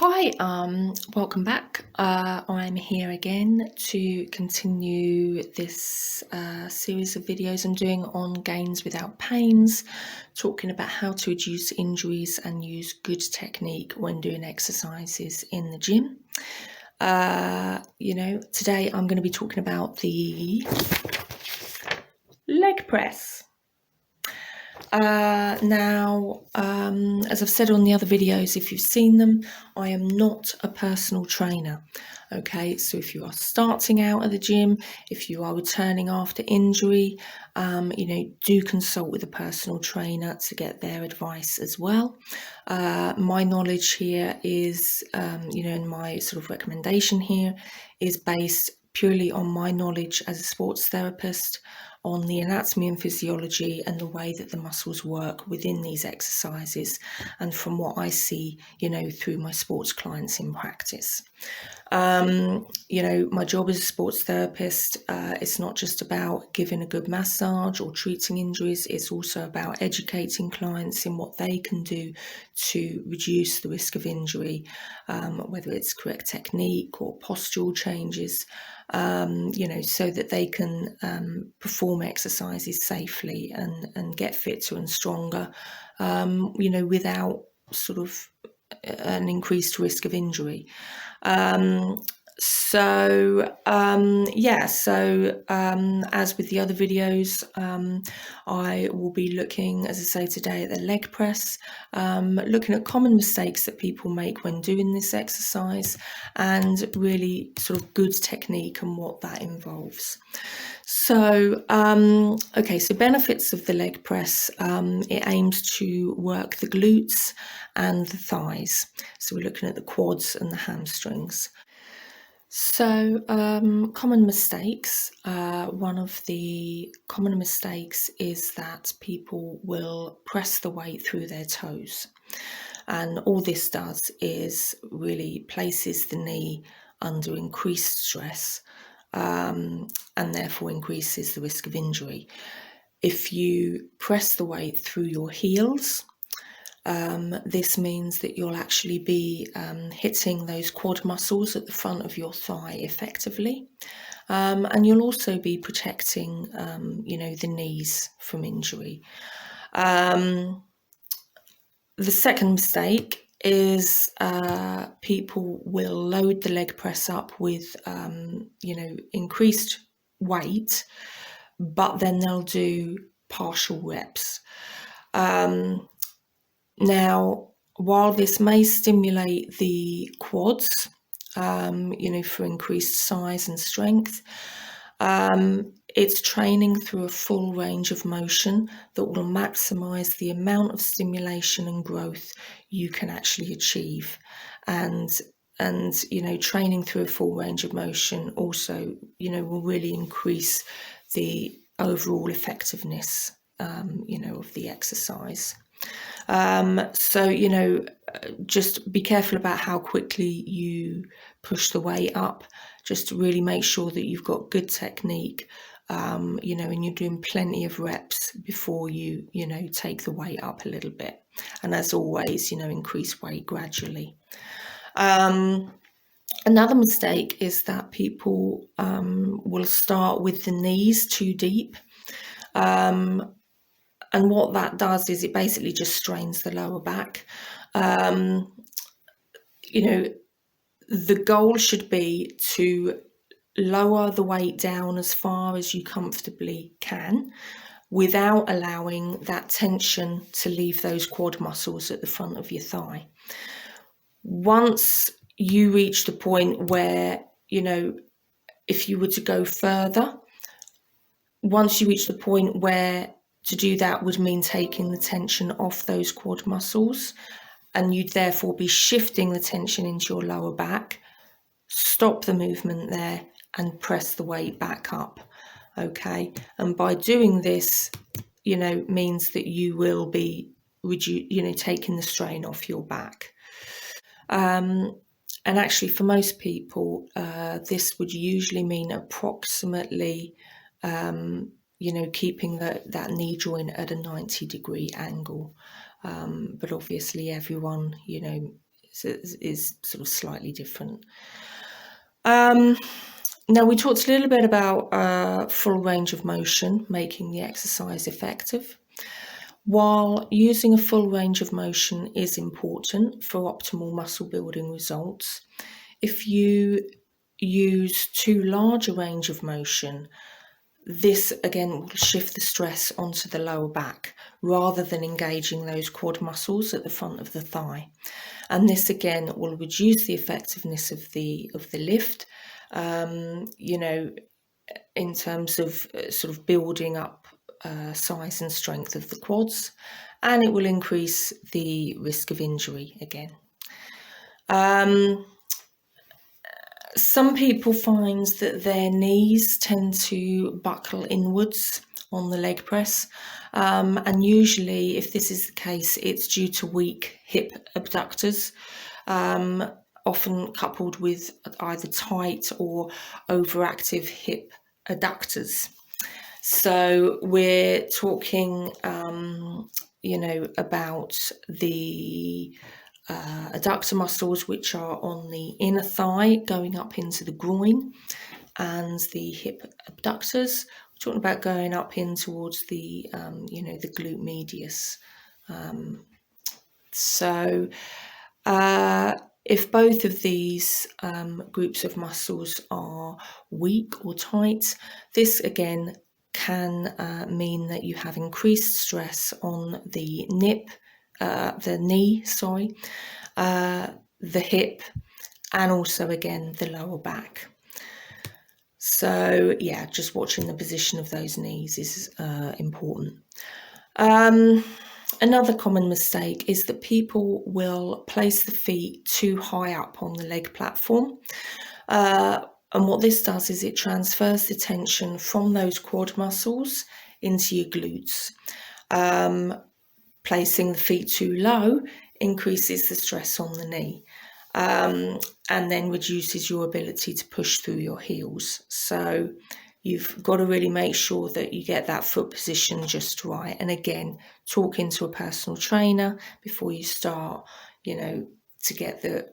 Hi, welcome back. I'm here again to continue this series of videos I'm doing on gains without pains, talking about how to reduce injuries and use good technique when doing exercises in the gym. Today I'm going to be talking about the leg press. As I've said on the other videos, if you've seen them, I am not a personal trainer. Okay, so if you are starting out at the gym, if you are returning after injury, do consult with a personal trainer to get their advice as well. My knowledge here is, and my sort of recommendation here is based purely on my knowledge as a sports therapist, on the anatomy and physiology and the way that the muscles work within these exercises, and from what I see, through my sports clients in practice. My job as a sports therapist, it's not just about giving a good massage or treating injuries, it's also about educating clients in what they can do to reduce the risk of injury, whether it's correct technique or postural changes, so that they can perform exercises safely and get fitter and stronger, without sort of an increased risk of injury. As with the other videos, I will be looking, as I say today, at the leg press, looking at common mistakes that people make when doing this exercise, and really sort of good technique and what that involves. So benefits of the leg press. It aims to work the glutes and the thighs. So we're looking at the quads and the hamstrings. So common mistakes. One of the common mistakes is that people will press the weight through their toes. And all this does is really places the knee under increased stress, and therefore increases the risk of injury. If you press the weight through your heels, this means that you'll actually be hitting those quad muscles at the front of your thigh effectively, and you'll also be protecting, the knees from injury. The second mistake is people will load the leg press up with, increased weight, but then they'll do partial reps. Now, while this may stimulate the quads, for increased size and strength, it's training through a full range of motion that will maximize the amount of stimulation and growth you can actually achieve. And training through a full range of motion also, will really increase the overall effectiveness, of the exercise. Just be careful about how quickly you push the weight up, just to really make sure that you've got good technique, and you're doing plenty of reps before you, take the weight up a little bit. And as always, increase weight gradually. Another mistake is that people will start with the knees too deep. And what that does is it basically just strains the lower back. The goal should be to lower the weight down as far as you comfortably can, without allowing that tension to leave those quad muscles at the front of your thigh. Once you reach the point where, if you were to go further, once you reach the point where to do that would mean taking the tension off those quad muscles, and you'd therefore be shifting the tension into your lower back, stop the movement there and press the weight back up. Okay, and by doing this, means that you will be taking the strain off your back. And actually, for most people, this would usually mean approximately, keeping that knee joint at a 90-degree angle. But obviously everyone, is sort of slightly different. Now, we talked a little bit about full range of motion, making the exercise effective. While using a full range of motion is important for optimal muscle building results, if you use too large a range of motion, this again will shift the stress onto the lower back rather than engaging those quad muscles at the front of the thigh. And this again will reduce the effectiveness of the lift, in terms of sort of building up size and strength of the quads, and it will increase the risk of injury again. Some people find that their knees tend to buckle inwards on the leg press, and usually if this is the case, it's due to weak hip abductors, often coupled with either tight or overactive hip adductors. So we're talking, about the adductor muscles, which are on the inner thigh going up into the groin, and the hip abductors. We're talking about going up in towards the, the glute medius. If both of these groups of muscles are weak or tight, this again can mean that you have increased stress on the knee, the hip, and also again the lower back. So yeah, just watching the position of those knees is important. Another common mistake is that people will place the feet too high up on the leg platform. And what this does is it transfers the tension from those quad muscles into your glutes. Placing the feet too low increases the stress on the knee, and then reduces your ability to push through your heels. So you've got to really make sure that you get that foot position just right. And again, talking to a personal trainer before you start, to get the,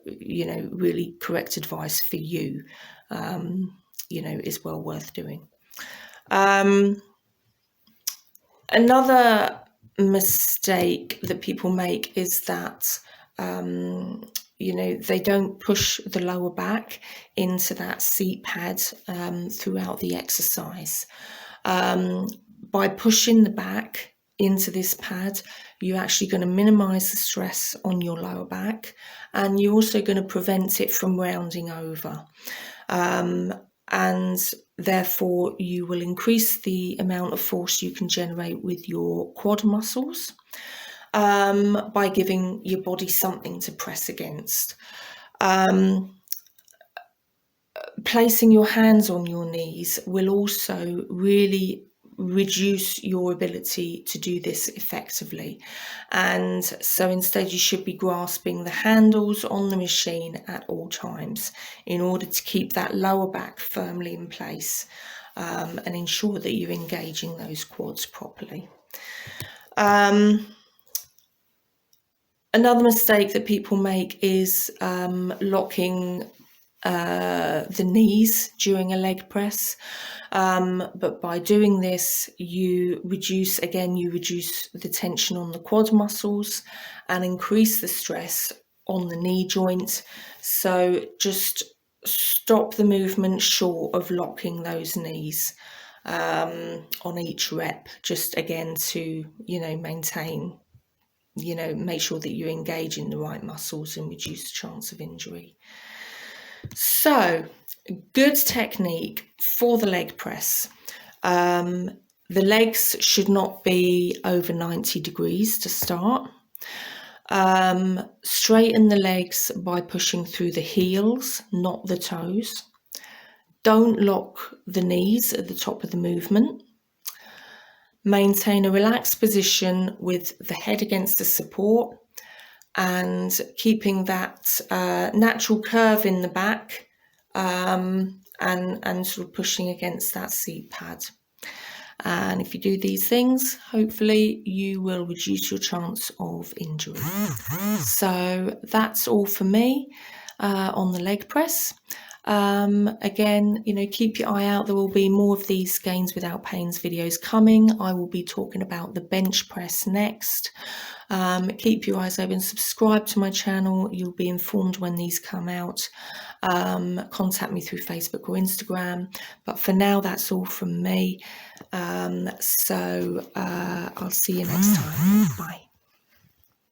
really correct advice for you, is well worth doing. Another mistake that people make is that they don't push the lower back into that seat pad throughout the exercise. By pushing the back into this pad, you're actually going to minimize the stress on your lower back, and you're also going to prevent it from rounding over. And therefore you will increase the amount of force you can generate with your quad muscles by giving your body something to press against. Placing your hands on your knees will also really reduce your ability to do this effectively. And so instead you should be grasping the handles on the machine at all times in order to keep that lower back firmly in place, and ensure that you're engaging those quads properly. Another mistake that people make is locking the knees during a leg press, but by doing this you reduce the tension on the quad muscles and increase the stress on the knee joint. So just stop the movement short of locking those knees on each rep, just again to maintain, make sure that you're engaging the right muscles and reduce the chance of injury. So, good technique for the leg press. The legs should not be over 90 degrees to start. Straighten the legs by pushing through the heels, not the toes. Don't lock the knees at the top of the movement. Maintain a relaxed position with the head against the support and keeping that natural curve in the back, and sort of pushing against that seat pad. And if you do these things, hopefully you will reduce your chance of injury. So that's all for me on the leg press. Again, keep your eye out. There will be more of these gains without pains videos coming. I will be talking about the bench press next. Keep your eyes open, subscribe to my channel. You'll be informed when these come out. Contact me through Facebook or Instagram. But for now, that's all from me. So I'll see you next time. Bye.